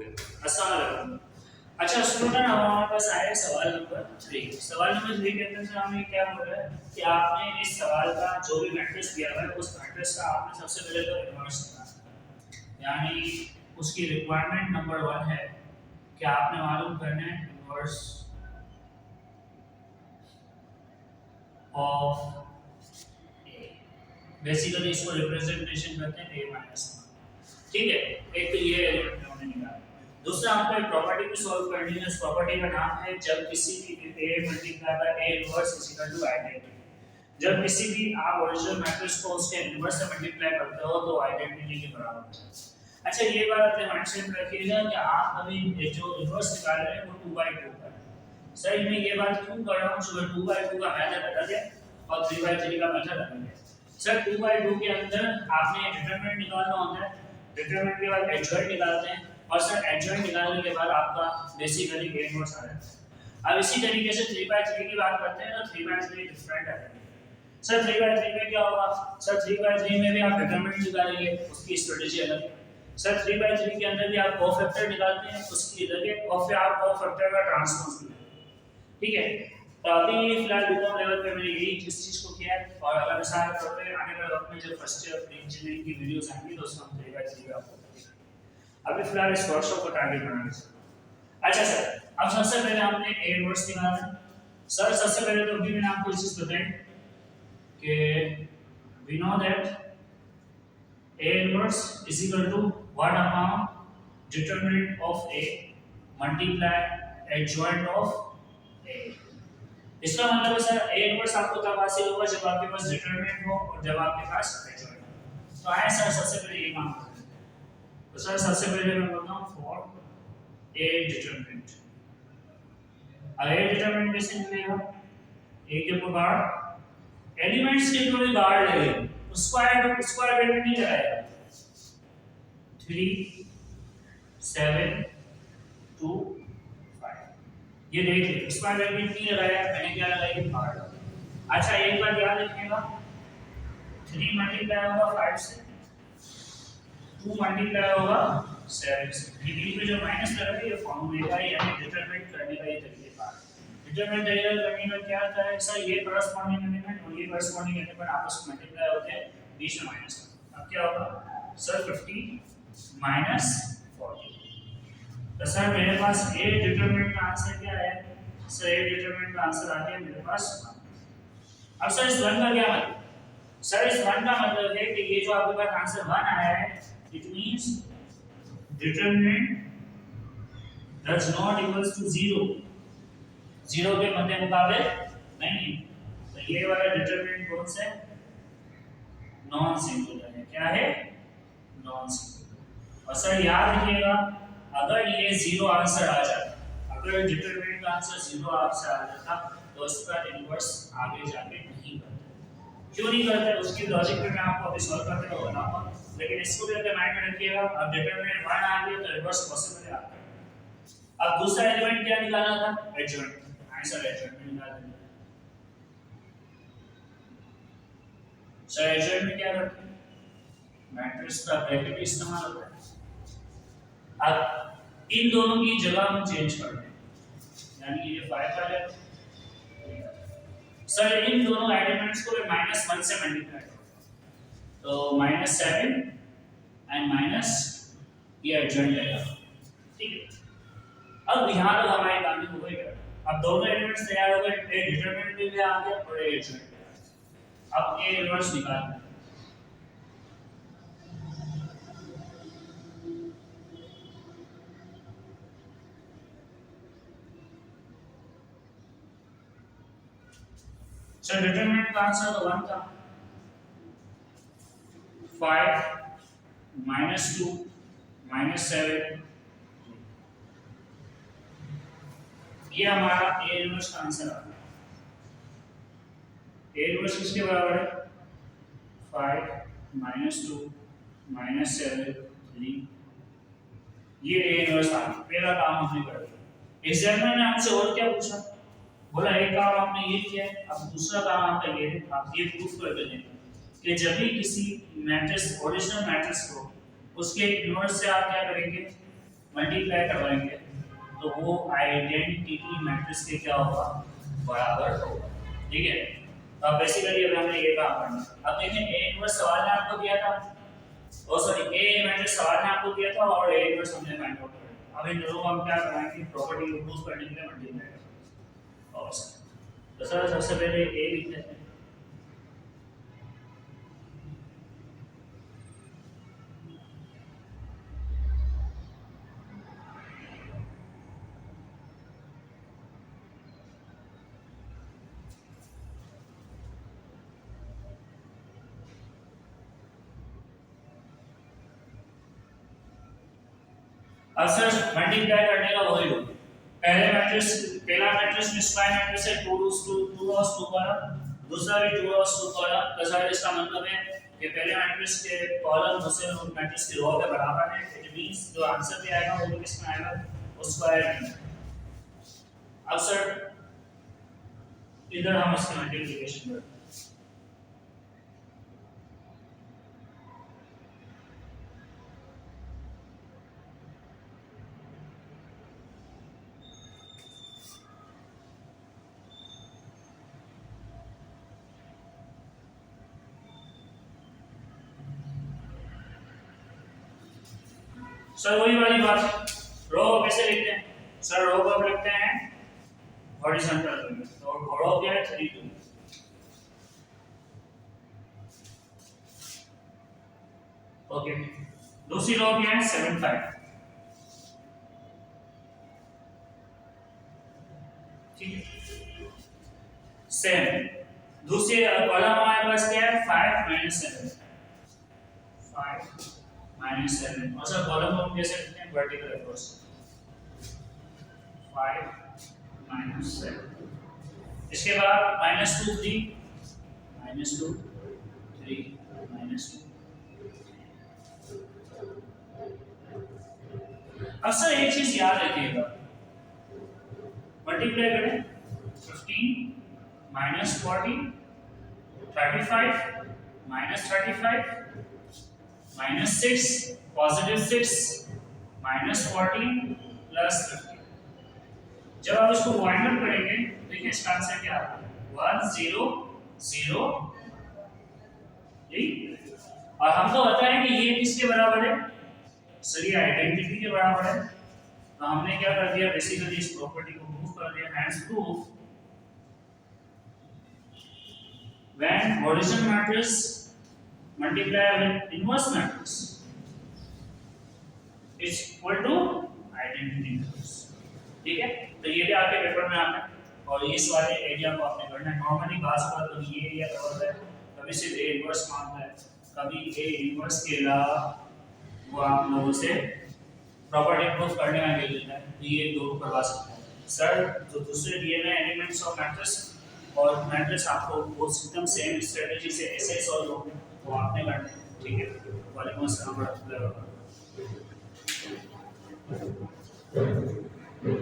अस्सलाम। अच्छा स्टूडेंट, हमारे पास आया सवाल नंबर 3। सवाल नंबर 3 के अंदर से हमें क्या बोल रहा है कि आपने इस सवाल का जो भी मैट्रिक्स दिया हुआ है उस मैट्रिक्स का आपने सबसे पहले तो इन्वर्स निकालना है, यानी उसकी रिक्वायरमेंट नंबर 1 है कि आपने मालूम करना है इन्वर्स ऑफ ए। बेसिकली इसको रिप्रेजेंटेशन करते हैं a माइनस 1। ठीक है, एक तो ये एलिमेंट हमने निकाला। दूसरा आपको एक प्रॉपर्टी को सॉल्व करनी है। उस प्रॉपर्टी का नाम है जब किसी भी a multiply by a inverse is equal to identity. जब किसी भी आप ओरिजिनल मैट्रिक्स को उसके इनवर्स से मल्टीप्लाई करते हो तो आइडेंटिटी के बराबर होता है। अच्छा, ये बात अपने माइंडसेट में रखिएगा कि आप अभी जो इनवर्स निकाल रहे हैं वो 2/2 का है। सही में ये बात क्यों कर रहा हूं? सुबह 2/2 का मेथड अलग है और 3/3 का मेथड अलग है। सर 2/2 के अंदर आपने डिटरमिनेंट निकालना होता है, डिटरमिनेंट के बाद एडजॉइंट निकालते हैं और सर एडजॉइंट निकालने के बाद आपका बेसिकली a इनवर्स आ जाता है। अब इसी तरीके से 3/3 की बात करते हैं तो 3/3 डिफरेंट है। सर 3/3 में क्या होगा? सर 3/3 में भी आप डिटरमिनेंट निकालेंगे, उसकी स्ट्रेटजी अलग है। सर 3/3 के अंदर भी आप कोफैक्टर निकालते हैं, उसकी अलग है, और फिर आप कोफैक्टर का ट्रांसपोज निकालते। ठीक है, तो अभी फिलहाल बीकॉम लेवल पे मैंने यही इस चीज को किया है और अगर मिसाल के तौर पे आने वाले वक्त में जब फर्स्ट ईयर इंजीनियरिंग की वीडियोस आएंगी तो उसमें हम 3/3 का आपको अभी फिलहाल इस वर्कशॉप को टारगेट बनाना है। अच्छा सर, अब सबसे पहले हमने a इनवर्स निकालना है। सर सबसे पहले तो अभी मैंने आपको इस चीज बताई कि we know that a inverse is equal to 1 upon determinant of a multiply adjoint of a। इसका मतलब है सर a इनवर्स आपको तब हासिल होगा जब आपके पास डिटरमिनेंट हो और जब आपके पास एडजॉइंट हो। तो आए सर सबसे पहले ये काम करते हैं। तो सर सबसे पहले मैं बोलता हूँ फॉर a डिटरमिनेंट। अब a डिटरमिनेंट कैसे निकलेगा? a के ऊपर बार एलिमेंट्स के ऊपर बार लगेगा, स्क्वायर ब्रैकेट नहीं लगाएगा। 3 7 2 5 ये देख लीजिए, स्क्वायर ब्रैकेट नहीं लगाया, मैंने क्या लगाई? बार। अच्छा एक बात याद रखिएगा, 3 मल्टीप्लाई होगा 5 से, 2 मल्टीप्लाई होगा 7 से। डिग्री पे जो माइनस लगा है ये फॉर्मूले का यानी डिटरमिनेंट करने का ये तरीका है। डिटरमिनेंट तरीका करने का क्या होता है सर? ये करस्पॉन्डिंग एलिमेंट और ये करस्पॉन्डिंग एलिमेंट आपस में मल्टीप्लाई होते हैं, बीच में माइनस। अब क्या होगा सर? 50 माइनस 40। तो सर मेरे पास a डिटरमिनेंट का आंसर क्या है? सर a डिटरमिनेंट का आंसर आ गया मेरे पास 1। अब सर इस 1 का क्या मतलब? सर इस 1 का मतलब है कि ये जो आपके पास आंसर 1 आया है, it means determinant does not equals to 0। 0 के मध्य मुकाबले नहीं। तो ये वाला डिटरमिनेंट कौन सा है? नॉन सिंगुलर है। क्या है? Non singular. और सर याद रखिएगा, अगर ये 0 आंसर आ जाता, अगर डिटरमिनेंट का आंसर 0 आंसर आ जाता तो उसका इनवर्स आगे जाके नहीं करता। क्यों नहीं करते? उसकी लॉजिक में मैं आपको अभी सॉल्व करके तो बताऊंगा, लेकिन इसको भी अपने माइंड में रखिएगा। अब डिटरमिनेंट 1 आ गया तो रिवर्स पॉसिबल है। अब दूसरा एलिमेंट क्या निकालना था? एडजॉइंट। आंसर एडजॉइंट में निकाल देंगे। सर एडजॉइंट में क्या करते हैं? मैट्रिक्स का ब्रैकेट इस्तेमाल होता है। अब इन दोनों की जगह हम चेंज कर दें, यानी कि ये 5 आ जाए। सर इन दोनों एलिमेंट्स को मैं -1 से मल्टीप्लाई करूंगा, तो -7 एंड माइनस ये एडजॉइंट रहेगा। ठीक है, अब यहां तक हमारी कहानी हो गई। अब दोनों एलिमेंट्स तैयार हो गए, ए डिटरमिनेंट भी आ गया और ए एडजॉइंट भी आ गया। अब ए इनवर्स निकालना है। सर डिटरमिनेंट का आंसर तो 1 था। 5 -2 -7 ये हमारा a इनवर्स का आंसर आ गया। a इनवर्स किसके बराबर है? 5 -2 -7 3। ये a इनवर्स आ गया। पहला काम हमने कर दिया। एग्जामिनर ने हमसे और क्या पूछा? बोला एक काम आपने ये किया है, अब दूसरा काम आपका ये है, आप ये प्रूफ करके दें कि जब भी किसी मैट्रिक्स ओरिजिनल मैट्रिक्स को उसके इनवर्स से आप क्या करेंगे? मल्टीप्लाई करवाएंगे तो वो आइडेंटिटी मैट्रिक्स के क्या होगा, बराबर होगा। ठीक है, तो अब बेसिकली अगर हमने ये काम करना, अब देखिए ए इनवर्स सवाल ने आपको दिया था, ओ सॉरी ए मैट्रिक्स सवाल ने आपको दिया था और ए इनवर्स हमने फाइंड आउट किया। अब इन दोनों को हम क्या कराएंगे, प्रॉपर्टी को प्रूव करने के लिए मल्टीप्लाई करेंगे। और तो सर सबसे पहले ए लिखते हैं। अब सर मल्टीप्लाई करने का वही होगा, पहले मैट्रिक्स, पहला मैट्रिक्स में स्क्वायर मैट्रिक्स है 2 2 2 का, दूसरा भी 2 2 का। तो सर इसका मतलब है कि पहले मैट्रिक्स के कॉलम दूसरे मैट्रिक्स की रो के बराबर है। इट मींस जो आंसर भी आएगा वो किसमें आएगा, उस स्क्वायर में। अब सर इधर हम इसका मल्टीप्लिकेशन करते हैं। सर वही वाली बात, रो कैसे लिखते हैं, सर रो को लिखते हैं हॉरिजॉन्टल में, तो रो क्या है 3 2। ओके, दूसरी रो क्या है 7 5। ठीक है, सेम। दूसरी कॉलम हमारे पास क्या है 5 7, 5 7। और सर कॉलम को हम कैसे लिखते हैं, वर्टिकल अप्रोच, 5 7। इसके बाद -2 3, -2 3 -2। अब सर एक चीज याद रखिएगा, मल्टीप्लाई करें 15 -40 35 -35 -6 +6 -14 +15। जब आप इसको वाइंड अप करेंगे देखिए इसका आंसर क्या आता है 1 0 0। ठीक, और हमको पता है कि ये किसके बराबर है, सर ये आइडेंटिटी के बराबर है। तो हमने क्या कर दिया, बेसिकली इस प्रॉपर्टी को प्रूव कर दिया। Hence proof when horizontal matrix multiply with inverse matrix is equal to identity matrix। ठीक है, तो ये भी आपके पेपर में आता है और इस वाले एरिया को आपने करना है। नॉर्मली बात हुआ तो ये एरिया कवर है, कभी सिर्फ ए इनवर्स मांगता है, कभी ए इनवर्स के अलावा वो आप लोगों से प्रॉपर्टी प्रूफ करने का ले लेता है, तो ये दो करवा सकते हैं। सर जो दूसरे दिए गए एलिमेंट्स ऑफ मैट्रिक्स और मैट्रिक्स आपको वो एकदम सेम स्ट्रेटजी से ऐसे सॉल्व होंगे, वो आपने करना है। ठीक है, वालेकुम अस्सलाम।